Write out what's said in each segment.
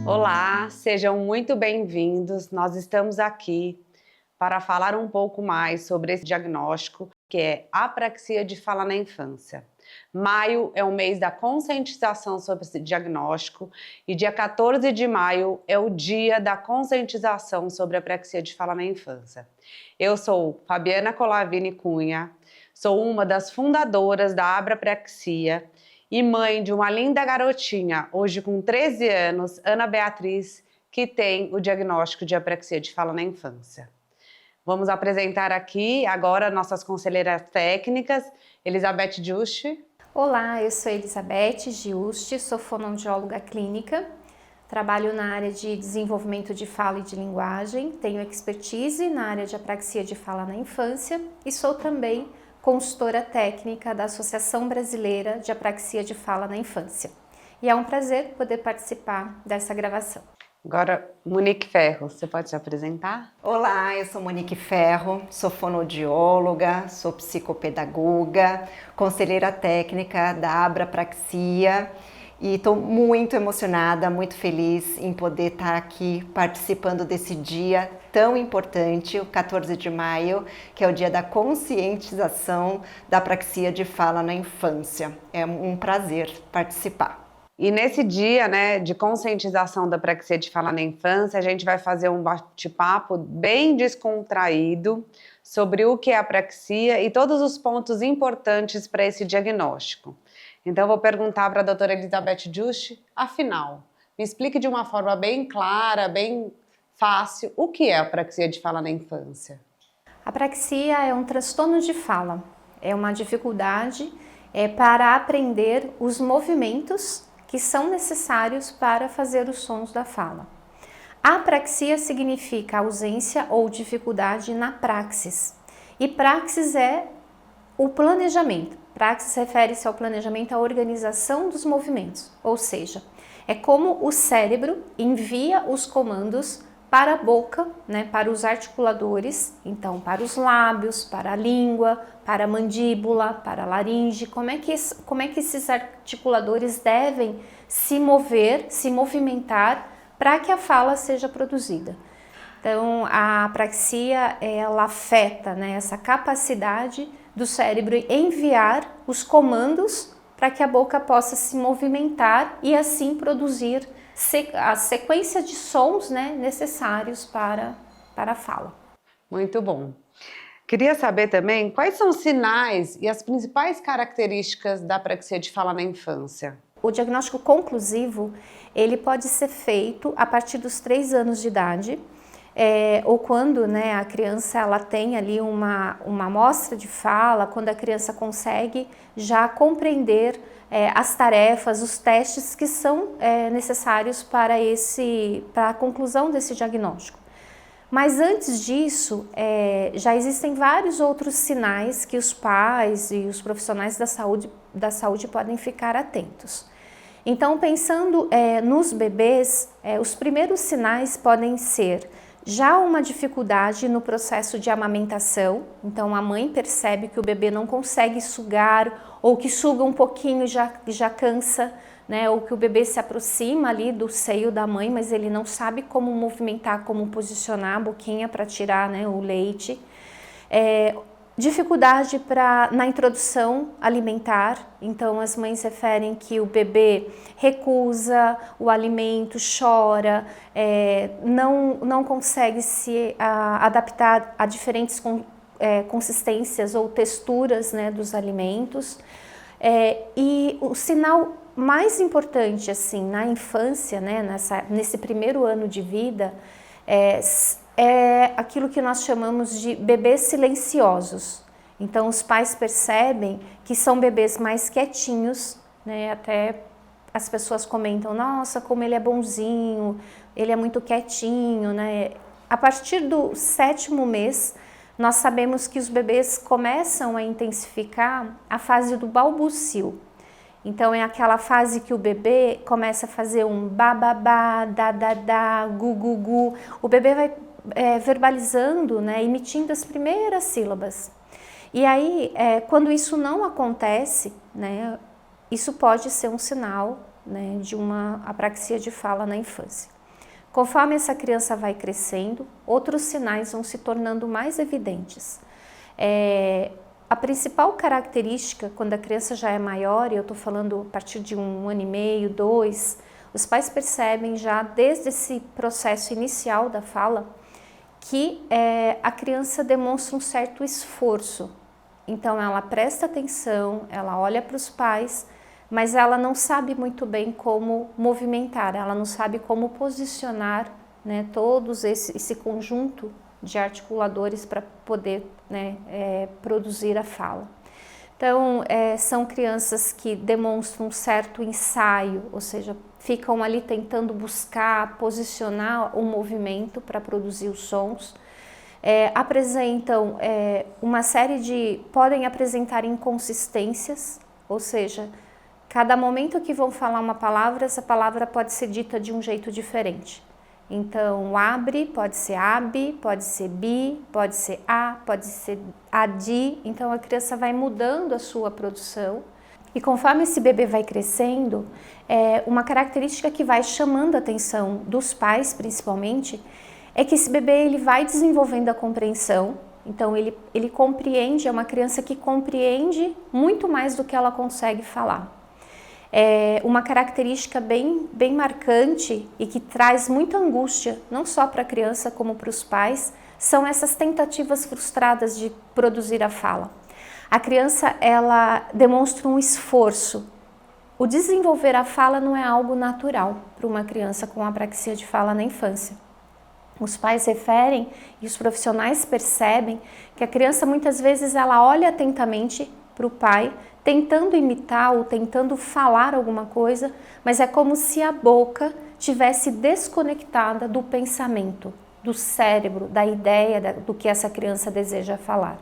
Olá, sejam muito bem-vindos. Nós estamos aqui para falar um pouco mais sobre esse diagnóstico, que é apraxia de fala na infância. Maio é o mês da conscientização sobre esse diagnóstico e dia 14 de maio é o dia da conscientização sobre a apraxia de fala na infância. Eu sou Fabiana Colavini Cunha, sou uma das fundadoras da Abrapraxia e mãe de uma linda garotinha, hoje com 13 anos, Ana Beatriz, que tem o diagnóstico de apraxia de fala na infância. Vamos apresentar aqui agora nossas conselheiras técnicas, Elizabeth Giusti. Olá, eu sou Elizabeth Giusti, sou fonoaudióloga clínica, trabalho na área de desenvolvimento de fala e de linguagem, tenho expertise na área de apraxia de fala na infância e sou também consultora técnica da Associação Brasileira de Apraxia de Fala na Infância. E é um prazer poder participar dessa gravação. Agora, Monique Ferro, você pode se apresentar? Olá, eu sou Monique Ferro, sou fonoaudióloga, sou psicopedagoga, conselheira técnica da Abrapraxia e estou muito emocionada, muito feliz em poder estar aqui participando desse dia tão importante, o 14 de maio, que é o dia da conscientização da apraxia de fala na infância. É um prazer participar. E nesse dia, de conscientização da apraxia de fala na infância, a gente vai fazer um bate-papo bem descontraído sobre o que é apraxia e todos os pontos importantes para esse diagnóstico. Então, eu vou perguntar para a doutora Elizabeth Giusti, afinal, me explique de uma forma bem clara, bem fácil, o que é apraxia de fala na infância? Apraxia é um transtorno de fala, é uma dificuldade para aprender os movimentos que são necessários para fazer os sons da fala. Apraxia significa ausência ou dificuldade na praxis, e praxis é o planejamento. Praxis refere-se ao planejamento, à organização dos movimentos, ou seja, é como o cérebro envia os comandos para a boca, para os articuladores, então para os lábios, para a língua, para a mandíbula, para a laringe, como é que esses articuladores devem se mover, se movimentar para que a fala seja produzida. Então, a apraxia, ela afeta essa capacidade do cérebro enviar os comandos para que a boca possa se movimentar e assim produzir a sequência de sons necessários para a fala. Muito bom. Queria saber também quais são os sinais e as principais características da apraxia de fala na infância. O diagnóstico conclusivo, ele pode ser feito a partir dos 3 anos de idade, ou quando a criança ela tem ali uma amostra de fala, quando a criança consegue já compreender as tarefas, os testes que são necessários para a conclusão desse diagnóstico. Mas antes disso, já existem vários outros sinais que os pais e os profissionais da saúde podem ficar atentos. Então, pensando nos bebês, os primeiros sinais podem ser já uma dificuldade no processo de amamentação, então a mãe percebe que o bebê não consegue sugar, ou que suga um pouquinho e já cansa, ou que o bebê se aproxima ali do seio da mãe, mas ele não sabe como movimentar, como posicionar a boquinha para tirar o leite. Dificuldade na introdução alimentar, então as mães referem que o bebê recusa o alimento, chora, não consegue se adaptar a diferentes consistências ou texturas dos alimentos. E o sinal mais importante assim na infância, nesse primeiro ano de vida, é aquilo que nós chamamos de bebês silenciosos. Então, os pais percebem que são bebês mais quietinhos, até as pessoas comentam, nossa, como ele é bonzinho, ele é muito quietinho, A partir do 7º mês, nós sabemos que os bebês começam a intensificar a fase do balbucio. Então, é aquela fase que o bebê começa a fazer um bababá, dadadá, gugugu. O bebê vai verbalizando, emitindo as primeiras sílabas. E aí, quando isso não acontece, isso pode ser um sinal de uma apraxia de fala na infância. Conforme essa criança vai crescendo, outros sinais vão se tornando mais evidentes. A principal característica, quando a criança já é maior, e eu estou falando a partir de 1 ano e meio, 2, os pais percebem já desde esse processo inicial da fala que a criança demonstra um certo esforço. Então ela presta atenção, ela olha para os pais, mas ela não sabe muito bem como movimentar, ela não sabe como posicionar, né, todos esse conjunto de articuladores para poder, né, produzir a fala. Então, são crianças que demonstram um certo ensaio, ou seja, ficam ali tentando buscar, posicionar o movimento para produzir os sons. Apresentam uma série de... podem apresentar inconsistências, ou seja, cada momento que vão falar uma palavra, essa palavra pode ser dita de um jeito diferente. Então, abre, pode ser abi, pode ser bi, pode ser a, pode ser adi. Então, a criança vai mudando a sua produção. E conforme esse bebê vai crescendo, uma característica que vai chamando a atenção dos pais, principalmente, é que esse bebê ele vai desenvolvendo a compreensão. Então, ele compreende, é uma criança que compreende muito mais do que ela consegue falar. Uma característica bem marcante e que traz muita angústia, não só para a criança como para os pais, são essas tentativas frustradas de produzir a fala. A criança, ela demonstra um esforço. O desenvolver a fala não é algo natural para uma criança com apraxia de fala na infância. Os pais referem e os profissionais percebem que a criança muitas vezes ela olha atentamente para o pai, tentando imitar ou tentando falar alguma coisa, mas é como se a boca tivesse desconectada do pensamento, do cérebro, da ideia do que essa criança deseja falar.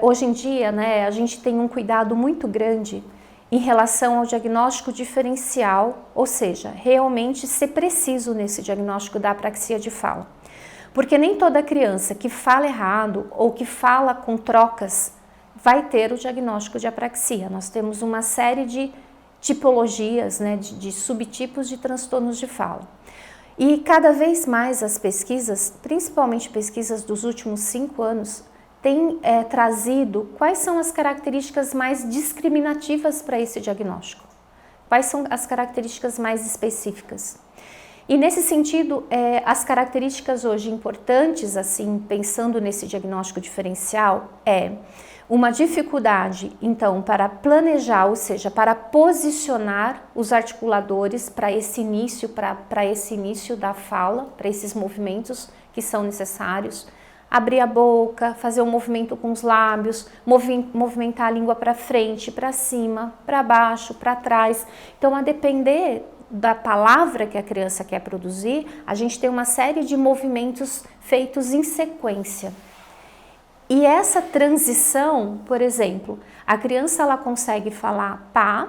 Hoje em dia, né, a gente tem um cuidado muito grande em relação ao diagnóstico diferencial, ou seja, realmente ser preciso nesse diagnóstico da apraxia de fala. Porque nem toda criança que fala errado ou que fala com trocas vai ter o diagnóstico de apraxia. Nós temos uma série de tipologias, né, de subtipos de transtornos de fala. E cada vez mais as pesquisas, principalmente pesquisas dos últimos 5 anos, têm trazido quais são as características mais discriminativas para esse diagnóstico. Quais são as características mais específicas. E nesse sentido, as características hoje importantes, assim, pensando nesse diagnóstico diferencial, uma dificuldade, então, para planejar, ou seja, para posicionar os articuladores para esse início da fala, para esses movimentos que são necessários, abrir a boca, fazer um movimento com os lábios, movimentar a língua para frente, para cima, para baixo, para trás. Então, a depender da palavra que a criança quer produzir, a gente tem uma série de movimentos feitos em sequência. E essa transição, por exemplo, a criança ela consegue falar pá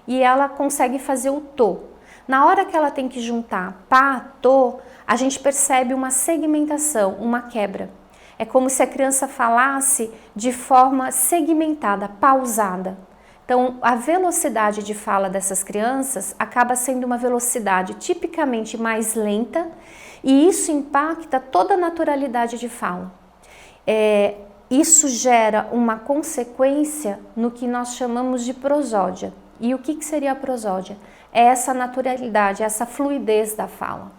e ela consegue fazer o tô. Na hora que ela tem que juntar pá, tô, a gente percebe uma segmentação, uma quebra. É como se a criança falasse de forma segmentada, pausada. Então, a velocidade de fala dessas crianças acaba sendo uma velocidade tipicamente mais lenta e isso impacta toda a naturalidade de fala. Isso gera uma consequência no que nós chamamos de prosódia. E o que seria a prosódia? É essa naturalidade, essa fluidez da fala.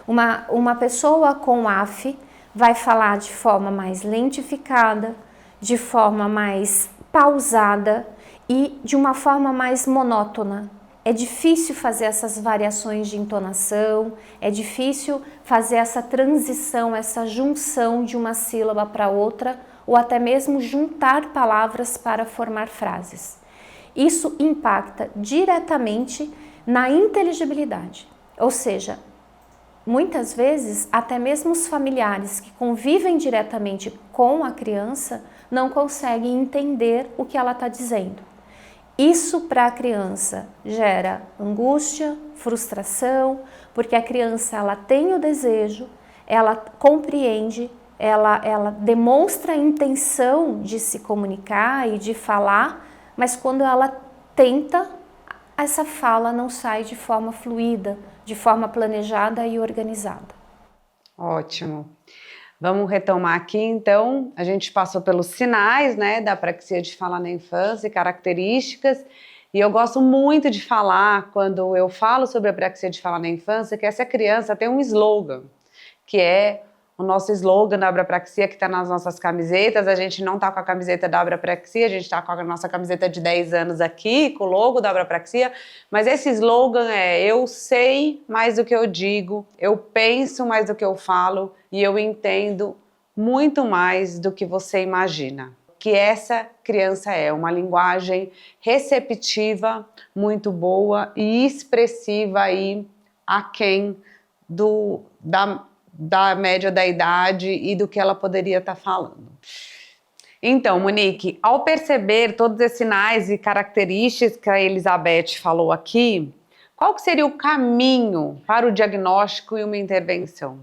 Uma pessoa com AF vai falar de forma mais lentificada, de forma mais pausada e de uma forma mais monótona. É difícil fazer essas variações de entonação, é difícil fazer essa transição, essa junção de uma sílaba para outra, ou até mesmo juntar palavras para formar frases. Isso impacta diretamente na inteligibilidade, ou seja, muitas vezes até mesmo os familiares que convivem diretamente com a criança não conseguem entender o que ela está dizendo. Isso para a criança gera angústia, frustração, porque a criança ela tem o desejo, ela compreende, ela demonstra a intenção de se comunicar e de falar, mas quando ela tenta essa fala não sai de forma fluida, de forma planejada e organizada. Ótimo. Vamos retomar aqui, então. A gente passou pelos sinais, né, da apraxia de fala na infância e características. E eu gosto muito de falar, quando eu falo sobre a apraxia de fala na infância, que essa criança tem um slogan, que é o nosso slogan da abrapraxia, que está nas nossas camisetas. A gente não está com a camiseta da abrapraxia, a gente está com a nossa camiseta de 10 anos aqui, com o logo da abrapraxia, mas esse slogan é: eu sei mais do que eu digo, eu penso mais do que eu falo e eu entendo muito mais do que você imagina. Que essa criança é uma linguagem receptiva, muito boa e expressiva aí, aquém da média da idade e do que ela poderia estar falando. Então, Monique, ao perceber todos esses sinais e características que a Elizabeth falou aqui, qual que seria o caminho para o diagnóstico e uma intervenção?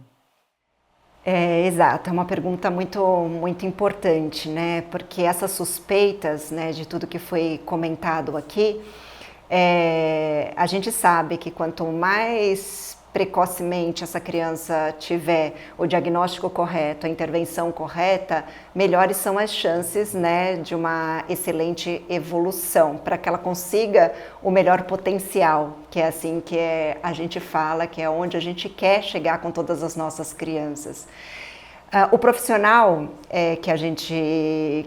Exato, é uma pergunta muito importante, né? Porque essas suspeitas, né, de tudo que foi comentado aqui, a gente sabe que quanto mais precocemente essa criança tiver o diagnóstico correto, a intervenção correta, melhores são as chances, né, de uma excelente evolução, para que ela consiga o melhor potencial, que é assim que a gente fala, que é onde a gente quer chegar com todas as nossas crianças. O profissional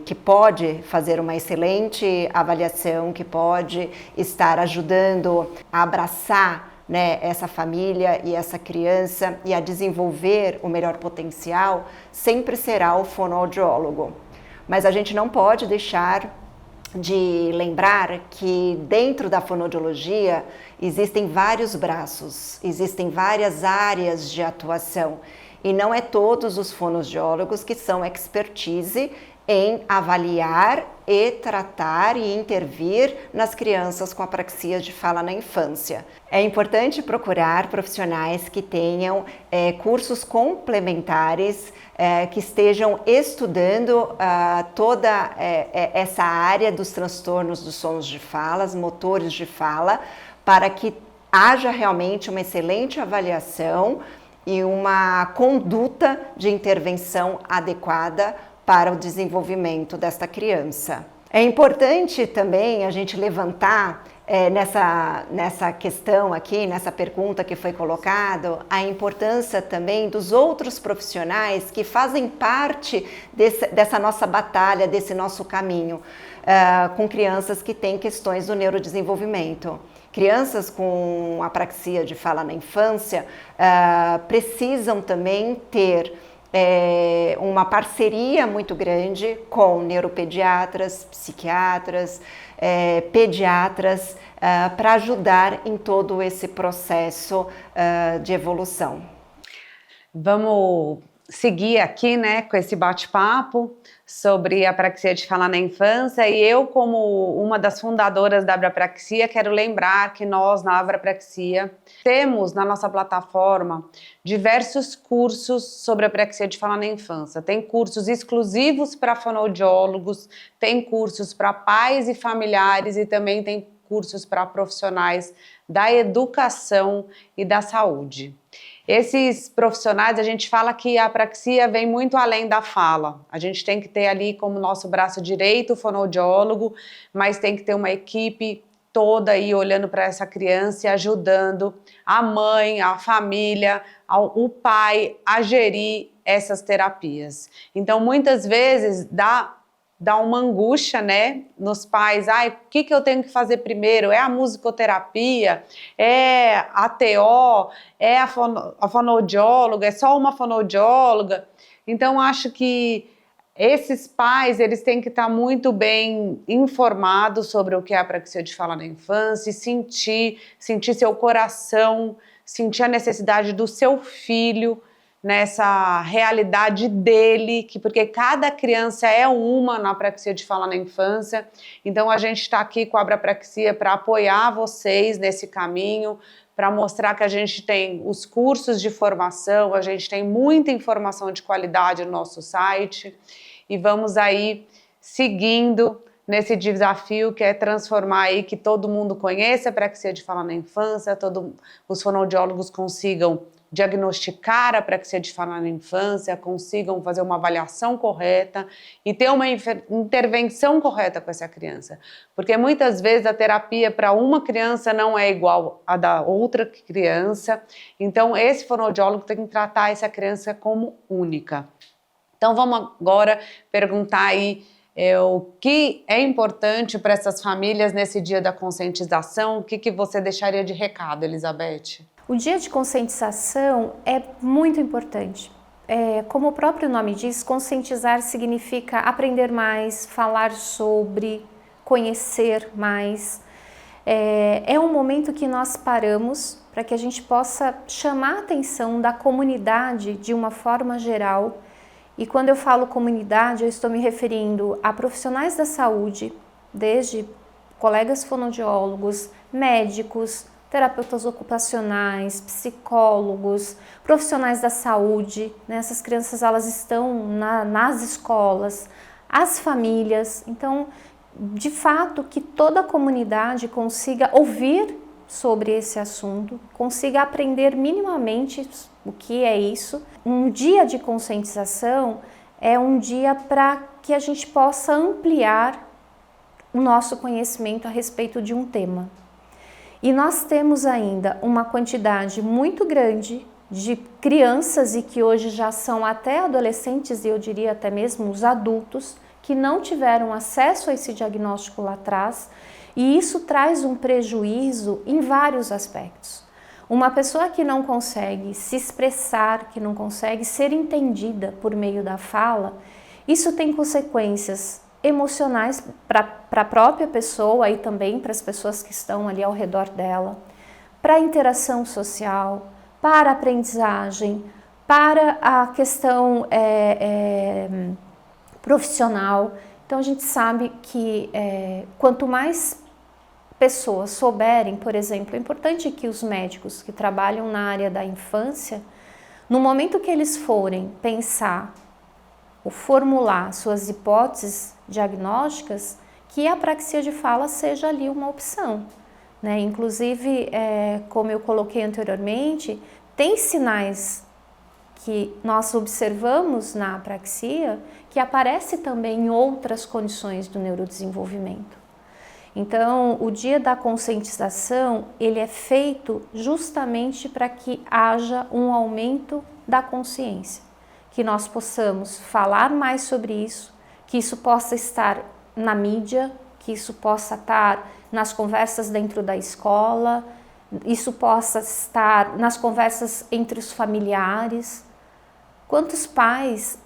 que pode fazer uma excelente avaliação, que pode estar ajudando a abraçar, né, essa família e essa criança e a desenvolver o melhor potencial, sempre será o fonoaudiólogo. Mas a gente não pode deixar de lembrar que dentro da fonoaudiologia existem vários braços, existem várias áreas de atuação. E não é todos os fonoaudiólogos que são expertise em avaliar e tratar e intervir nas crianças com apraxia de fala na infância. É importante procurar profissionais que tenham cursos complementares, que estejam estudando toda essa área dos transtornos dos sons de fala, motores de fala, para que haja realmente uma excelente avaliação e uma conduta de intervenção adequada para o desenvolvimento desta criança. É importante também a gente levantar nessa questão aqui, nessa pergunta que foi colocada, a importância também dos outros profissionais que fazem parte dessa nossa batalha, desse nosso caminho, com crianças que têm questões do neurodesenvolvimento. Crianças com apraxia de fala na infância precisam também ter uma parceria muito grande com neuropediatras, psiquiatras, pediatras, para ajudar em todo esse processo de evolução. Vamos seguir aqui, né, com esse bate-papo sobre a apraxia de fala na infância, e eu, como uma das fundadoras da Abrapraxia, quero lembrar que nós, na Abrapraxia, temos na nossa plataforma diversos cursos sobre a apraxia de fala na infância. Tem cursos exclusivos para fonoaudiólogos, tem cursos para pais e familiares e também tem cursos para profissionais da educação e da saúde. Esses profissionais, a gente fala que a apraxia vem muito além da fala. A gente tem que ter ali como nosso braço direito o fonoaudiólogo, mas tem que ter uma equipe toda aí olhando para essa criança e ajudando a mãe, a família, o pai a gerir essas terapias. Então, muitas vezes dá uma angústia, né, nos pais. O que eu tenho que fazer primeiro? É a musicoterapia? É a TO? É a fonoaudióloga? É só uma fonoaudióloga? Então, acho que esses pais, eles têm que estar muito bem informados sobre o que é a apraxia de fala na infância e sentir seu coração, sentir a necessidade do seu filho nessa realidade dele, porque cada criança é uma na apraxia de fala na infância. Então a gente está aqui com a Abrapraxia para apoiar vocês nesse caminho, para mostrar que a gente tem os cursos de formação, a gente tem muita informação de qualidade no nosso site e vamos aí seguindo nesse desafio que é transformar aí, que todo mundo conheça a apraxia de fala na infância, os fonoaudiólogos consigam diagnosticar a apraxia de fala na infância, consigam fazer uma avaliação correta e ter uma intervenção correta com essa criança. Porque muitas vezes a terapia para uma criança não é igual à da outra criança, então esse fonoaudiólogo tem que tratar essa criança como única. Então vamos agora perguntar aí o que é importante para essas famílias nesse dia da conscientização. O que você deixaria de recado, Elizabeth? O dia de conscientização é muito importante. Como o próprio nome diz, conscientizar significa aprender mais, falar sobre, conhecer mais. É um momento que nós paramos para que a gente possa chamar a atenção da comunidade de uma forma geral. E quando eu falo comunidade, eu estou me referindo a profissionais da saúde, desde colegas fonoaudiólogos, médicos, terapeutas ocupacionais, psicólogos, profissionais da saúde, né? Essas crianças elas estão nas escolas, as famílias. Então, de fato, que toda a comunidade consiga ouvir sobre esse assunto, consiga aprender minimamente o que é isso. Um dia de conscientização é um dia para que a gente possa ampliar o nosso conhecimento a respeito de um tema. E nós temos ainda uma quantidade muito grande de crianças e que hoje já são até adolescentes e eu diria até mesmo os adultos que não tiveram acesso a esse diagnóstico lá atrás, e isso traz um prejuízo em vários aspectos. Uma pessoa que não consegue se expressar, que não consegue ser entendida por meio da fala, isso tem consequências emocionais para a própria pessoa e também para as pessoas que estão ali ao redor dela, para a interação social, para a aprendizagem, para a questão profissional. Então a gente sabe que quanto mais pessoas souberem, por exemplo, é importante que os médicos que trabalham na área da infância, no momento que eles forem pensar ou formular suas hipóteses diagnósticas, que a apraxia de fala seja ali uma opção, né? Inclusive, como eu coloquei anteriormente, tem sinais que nós observamos na apraxia que aparece também em outras condições do neurodesenvolvimento. Então, o dia da conscientização, ele é feito justamente para que haja um aumento da consciência, que nós possamos falar mais sobre isso, que isso possa estar na mídia, que isso possa estar nas conversas dentro da escola, isso possa estar nas conversas entre os familiares. Quantos pais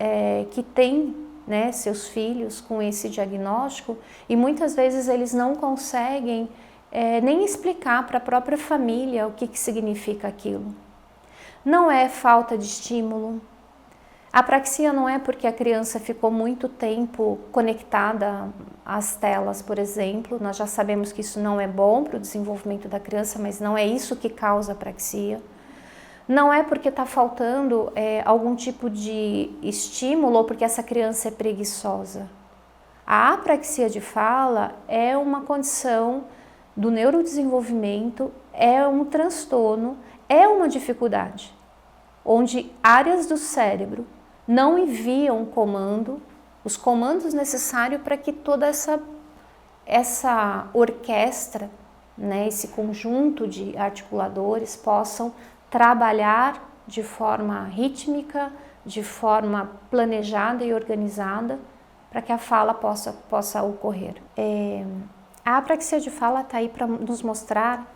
que têm, né, seus filhos com esse diagnóstico e muitas vezes eles não conseguem nem explicar para a própria família o que significa aquilo. Não é falta de estímulo. A apraxia não é porque a criança ficou muito tempo conectada às telas, por exemplo. Nós já sabemos que isso não é bom para o desenvolvimento da criança, mas não é isso que causa apraxia. Não é porque está faltando algum tipo de estímulo ou porque essa criança é preguiçosa. A apraxia de fala é uma condição do neurodesenvolvimento, é um transtorno, é uma dificuldade, onde áreas do cérebro não enviam os comandos necessários para que toda essa orquestra, né, esse conjunto de articuladores possam trabalhar de forma rítmica, de forma planejada e organizada para que a fala possa ocorrer. A apraxia de fala está aí para nos mostrar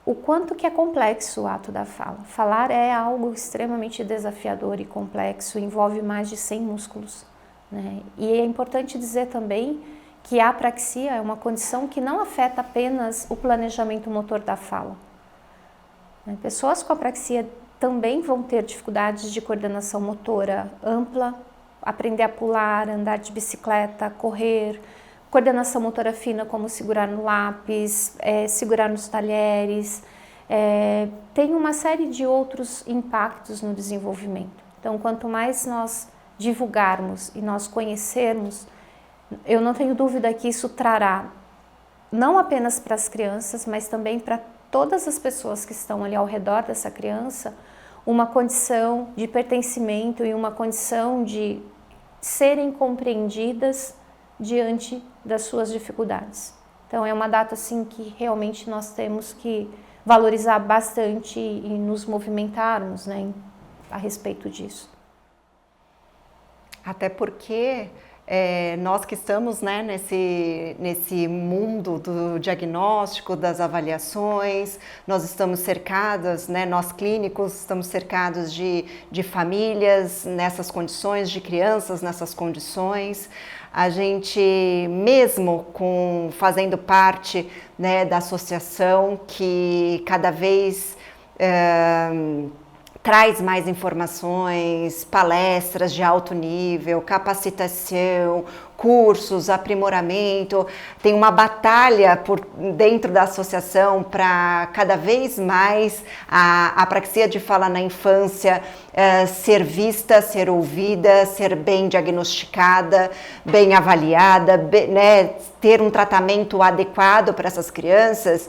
o quanto que é complexo o ato da fala. Falar é algo extremamente desafiador e complexo, envolve mais de 100 músculos, né? E é importante dizer também que a apraxia é uma condição que não afeta apenas o planejamento motor da fala. Pessoas com apraxia também vão ter dificuldades de coordenação motora ampla, aprender a pular, andar de bicicleta, correr, coordenação motora fina como segurar no lápis, segurar nos talheres, tem uma série de outros impactos no desenvolvimento. Então, quanto mais nós divulgarmos e nós conhecermos eu não tenho dúvida que isso trará, não apenas para as crianças, mas também para todas as pessoas que estão ali ao redor dessa criança, uma condição de pertencimento e uma condição de serem compreendidas diante das suas dificuldades. Então é uma data assim que realmente nós temos que valorizar bastante e nos movimentarmos, né, a respeito disso. Até porque nós que estamos, né, nesse mundo do diagnóstico, das avaliações, nós estamos cercados, né, nós clínicos estamos cercados de famílias nessas condições, de crianças nessas condições. A gente, mesmo fazendo parte, né, da associação que cada vez traz mais informações, palestras de alto nível, capacitação, cursos, aprimoramento. Tem uma batalha dentro da associação para cada vez mais a apraxia de fala na infância ser vista, ser ouvida, ser bem diagnosticada, bem avaliada, né, ter um tratamento adequado para essas crianças.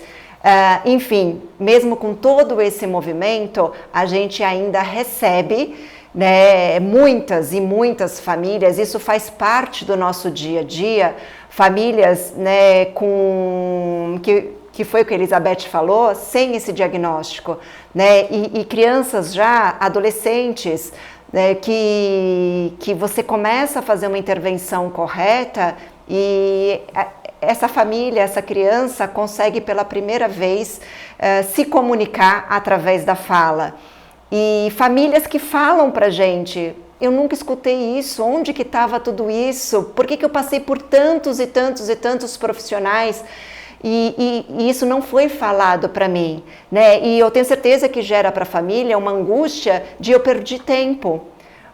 Enfim, mesmo com todo esse movimento, a gente ainda recebe, né, muitas e muitas famílias, isso faz parte do nosso dia a dia, famílias, né, que foi o que a Elizabeth falou, sem esse diagnóstico, né, e crianças já, adolescentes, né, que você começa a fazer uma intervenção correta e essa família, essa criança consegue pela primeira vez se comunicar através da fala. E famílias que falam pra gente, eu nunca escutei isso, onde que estava tudo isso? Por que eu passei por tantos e tantos e tantos profissionais e isso não foi falado para mim, né? E eu tenho certeza que gera para a família uma angústia de eu perdi tempo.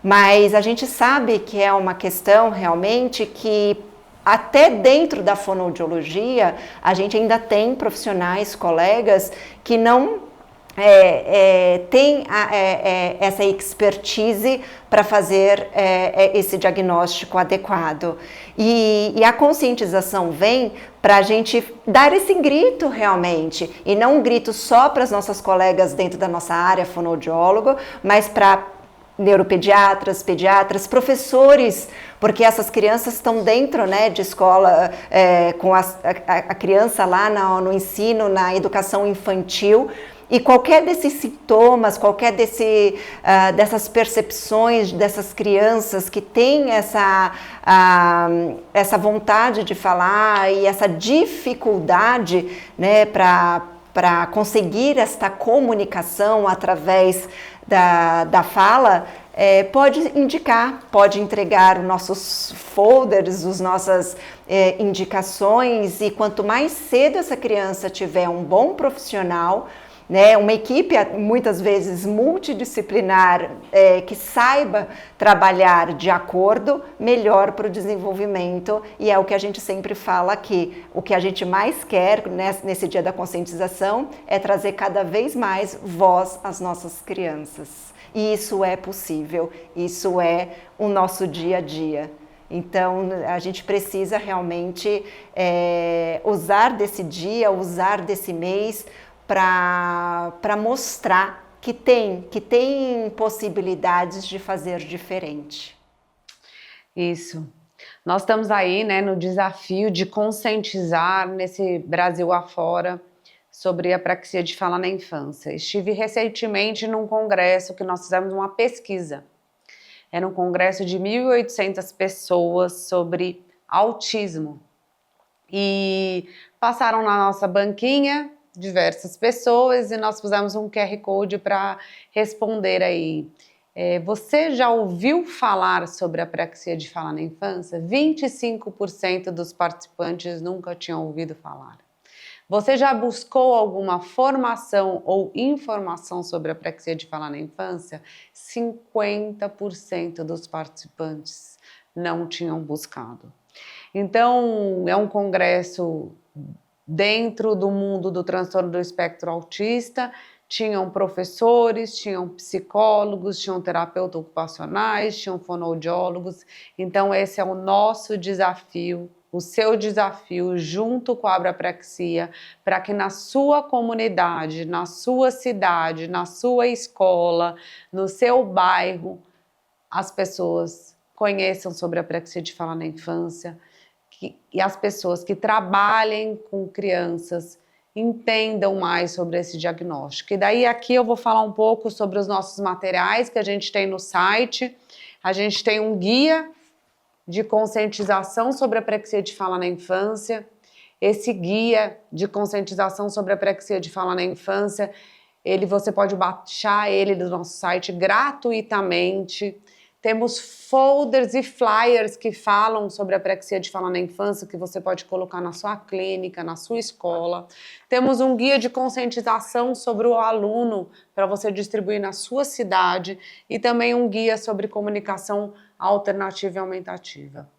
Mas a gente sabe que é uma questão realmente que até dentro da fonoaudiologia, a gente ainda tem profissionais, colegas, que não têm essa expertise para fazer esse diagnóstico adequado. E a conscientização vem para a gente dar esse grito realmente, e não um grito só para as nossas colegas dentro da nossa área fonoaudiólogo, mas para neuropediatras, pediatras, professores, porque essas crianças estão dentro, né, de escola, com a criança lá no ensino, na educação infantil, e qualquer desses sintomas, qualquer dessas percepções dessas crianças que têm essa vontade de falar e essa dificuldade, né, para conseguir esta comunicação através da fala, pode indicar, pode entregar os nossos folders, as nossas indicações, e quanto mais cedo essa criança tiver um bom profissional, né, uma equipe muitas vezes multidisciplinar que saiba trabalhar de acordo, melhor para o desenvolvimento, e é o que a gente sempre fala aqui. O que a gente mais quer nesse dia da conscientização é trazer cada vez mais voz às nossas crianças. E isso é possível, isso é o nosso dia a dia. Então, a gente precisa realmente usar desse dia, usar desse mês, para mostrar que tem possibilidades de fazer diferente. Isso. Nós estamos aí, né, no desafio de conscientizar nesse Brasil afora sobre a apraxia de fala na infância. Estive recentemente num congresso que nós fizemos uma pesquisa. Era um congresso de 1.800 pessoas sobre autismo. E passaram na nossa banquinha diversas pessoas e nós fizemos um QR Code para responder aí. Você já ouviu falar sobre a apraxia de fala na infância? 25% dos participantes nunca tinham ouvido falar. Você já buscou alguma formação ou informação sobre a apraxia de fala na infância? 50% dos participantes não tinham buscado. Então, é um congresso dentro do mundo do transtorno do espectro autista, tinham professores, tinham psicólogos, tinham terapeutas ocupacionais, tinham fonoaudiólogos. Então esse é o nosso desafio, o seu desafio junto com a Abrapraxia, para que na sua comunidade, na sua cidade, na sua escola, no seu bairro, as pessoas conheçam sobre a apraxia de fala na infância, e as pessoas que trabalhem com crianças entendam mais sobre esse diagnóstico. E daí aqui eu vou falar um pouco sobre os nossos materiais que a gente tem no site. A gente tem um guia de conscientização sobre a apraxia de fala na infância. Esse guia de conscientização sobre a apraxia de fala na infância, você pode baixar ele do nosso site gratuitamente. Temos folders e flyers que falam sobre a apraxia de fala na infância, que você pode colocar na sua clínica, na sua escola. Temos um guia de conscientização sobre o aluno, para você distribuir na sua cidade, e também um guia sobre comunicação alternativa e aumentativa.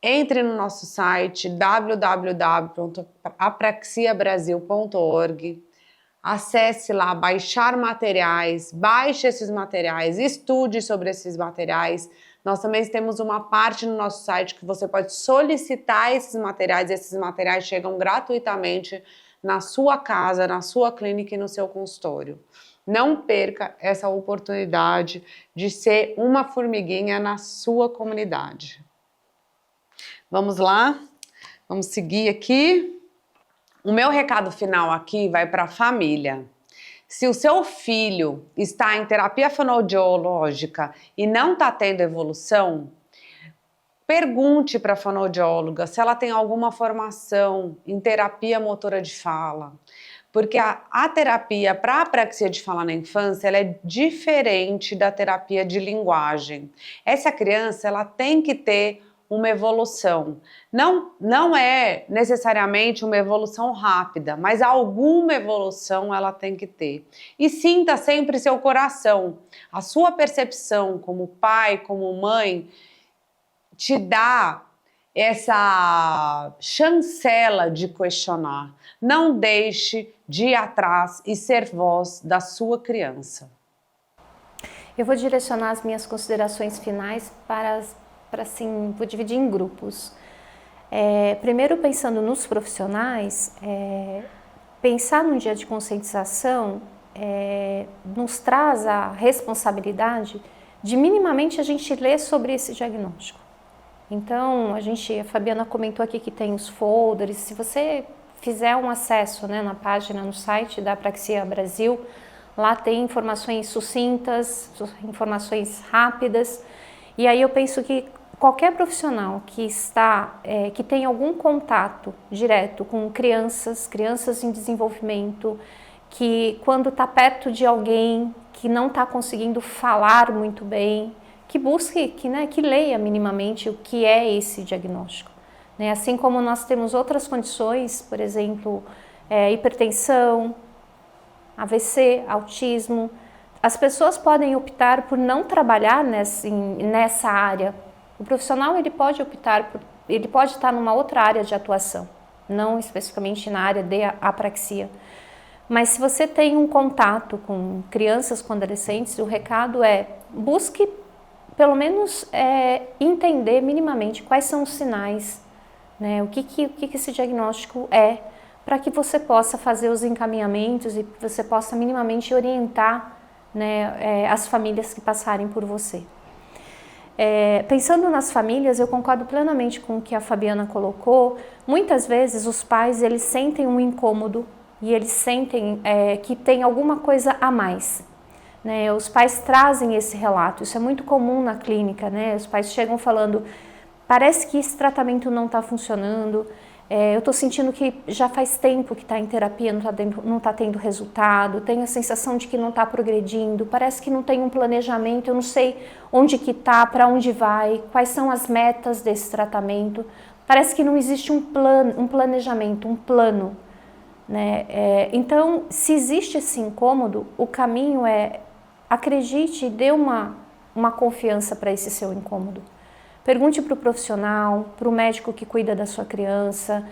Entre no nosso site www.apraxiabrasil.org. Acesse lá, baixar materiais, baixe esses materiais, estude sobre esses materiais. Nós também temos uma parte no nosso site que você pode solicitar esses materiais chegam gratuitamente na sua casa, na sua clínica e no seu consultório. Não perca essa oportunidade de ser uma formiguinha na sua comunidade. Vamos lá? Vamos seguir aqui. O meu recado final aqui vai para a família. Se o seu filho está em terapia fonoaudiológica e não está tendo evolução, pergunte para a fonoaudióloga se ela tem alguma formação em terapia motora de fala. Porque a terapia para a apraxia de fala na infância ela é diferente da terapia de linguagem. Essa criança ela tem que ter uma evolução. Não é necessariamente uma evolução rápida, mas alguma evolução ela tem que ter. E sinta sempre seu coração. A sua percepção como pai, como mãe, te dá essa chancela de questionar. Não deixe de ir atrás e ser voz da sua criança. Eu vou direcionar as minhas considerações finais para assim, vou dividir em grupos. Primeiro, pensando nos profissionais, pensar num dia de conscientização nos traz a responsabilidade de minimamente a gente ler sobre esse diagnóstico. Então, a Fabiana comentou aqui que tem os folders, se você fizer um acesso, né, na página, no site da Apraxia Brasil, lá tem informações sucintas, informações rápidas, e aí eu penso que qualquer profissional que tem algum contato direto com crianças em desenvolvimento, que quando está perto de alguém que não está conseguindo falar muito bem, que busque, que leia minimamente o que é esse diagnóstico. Né? Assim como nós temos outras condições, por exemplo, hipertensão, AVC, autismo, as pessoas podem optar por não trabalhar nessa área. O profissional ele pode estar numa outra área de atuação, não especificamente na área de apraxia. Mas se você tem um contato com crianças, com adolescentes, o recado é busque pelo menos entender minimamente quais são os sinais, né? O que esse diagnóstico é, para que você possa fazer os encaminhamentos e que você possa minimamente orientar, né, as famílias que passarem por você. Pensando nas famílias, eu concordo plenamente com o que a Fabiana colocou. Muitas vezes os pais eles sentem um incômodo e eles sentem que tem alguma coisa a mais. Né? Os pais trazem esse relato, isso é muito comum na clínica, né? Os pais chegam falando, parece que esse tratamento não está funcionando, eu estou sentindo que já faz tempo que está em terapia, não está tendo resultado, tenho a sensação de que não está progredindo, parece que não tem um planejamento, eu não sei onde que está, para onde vai, quais são as metas desse tratamento, parece que não existe um planejamento, um plano. Né? Então, se existe esse incômodo, o caminho é acredite e dê uma confiança para esse seu incômodo. Pergunte para o profissional, para o médico que cuida da sua criança,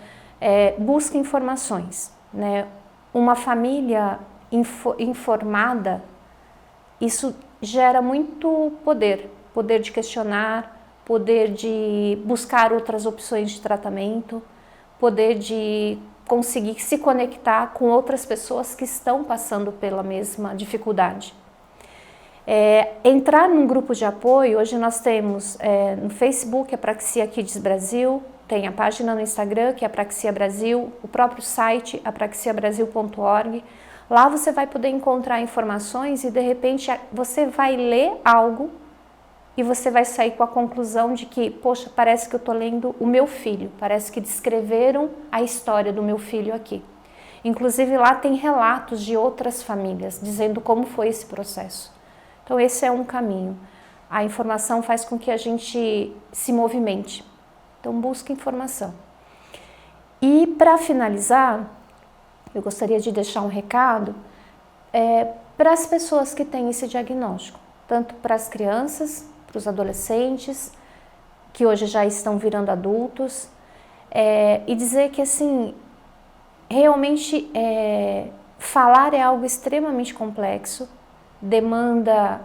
busque informações. Né? Uma família informada, isso gera muito poder de questionar, poder de buscar outras opções de tratamento, poder de conseguir se conectar com outras pessoas que estão passando pela mesma dificuldade. Entrar num grupo de apoio, hoje nós temos no Facebook Apraxia Kids Brasil, tem a página no Instagram que é Apraxia Brasil, o próprio site apraxiabrasil.org. Lá você vai poder encontrar informações e de repente você vai ler algo e você vai sair com a conclusão de que, poxa, parece que eu estou lendo o meu filho, parece que descreveram a história do meu filho aqui. Inclusive lá tem relatos de outras famílias dizendo como foi esse processo. Então esse é um caminho. A informação faz com que a gente se movimente. Então busque informação. E para finalizar, eu gostaria de deixar um recado para as pessoas que têm esse diagnóstico, tanto para as crianças, para os adolescentes, que hoje já estão virando adultos, e dizer que assim, realmente falar é algo extremamente complexo, demanda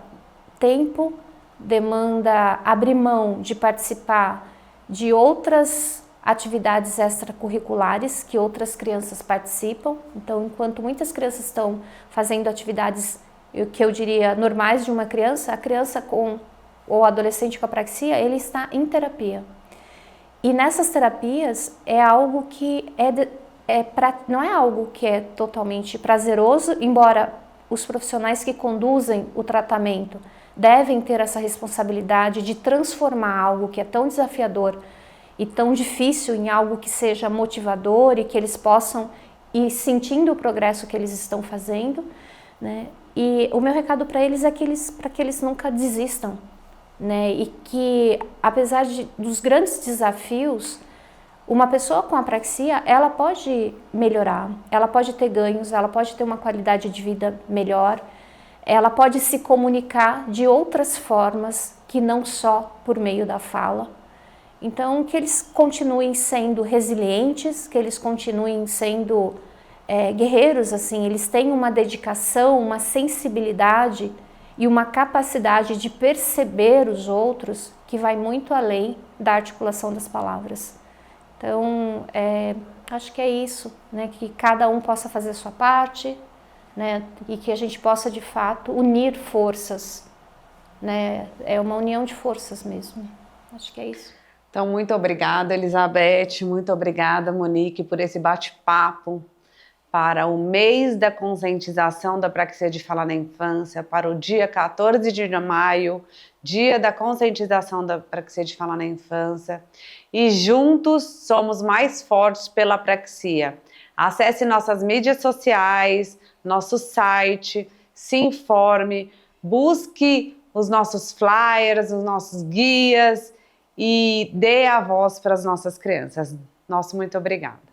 tempo, demanda abrir mão de participar de outras atividades extracurriculares que outras crianças participam. Então, enquanto muitas crianças estão fazendo atividades que eu diria normais de uma criança, a criança ou adolescente com apraxia, ele está em terapia. E nessas terapias é algo que não é algo que é totalmente prazeroso, embora os profissionais que conduzem o tratamento devem ter essa responsabilidade de transformar algo que é tão desafiador e tão difícil em algo que seja motivador e que eles possam ir sentindo o progresso que eles estão fazendo, né? E o meu recado para eles é para que eles nunca desistam, né? E que apesar dos grandes desafios, uma pessoa com apraxia, ela pode melhorar, ela pode ter ganhos, ela pode ter uma qualidade de vida melhor, ela pode se comunicar de outras formas que não só por meio da fala. Então, que eles continuem sendo resilientes, que eles continuem sendo guerreiros, assim, eles têm uma dedicação, uma sensibilidade e uma capacidade de perceber os outros que vai muito além da articulação das palavras. Então, acho que é isso, né? Que cada um possa fazer a sua parte, né? E que a gente possa, de fato, unir forças, né? É uma união de forças mesmo. Acho que é isso. Então, muito obrigada, Elizabeth, muito obrigada, Monique, por esse bate-papo para o mês da conscientização da apraxia de fala na infância, para o dia 14 de maio, dia da conscientização da apraxia de fala na infância. E juntos somos mais fortes pela apraxia. Acesse nossas mídias sociais, nosso site, se informe, busque os nossos flyers, os nossos guias, e dê a voz para as nossas crianças. Nosso muito obrigada.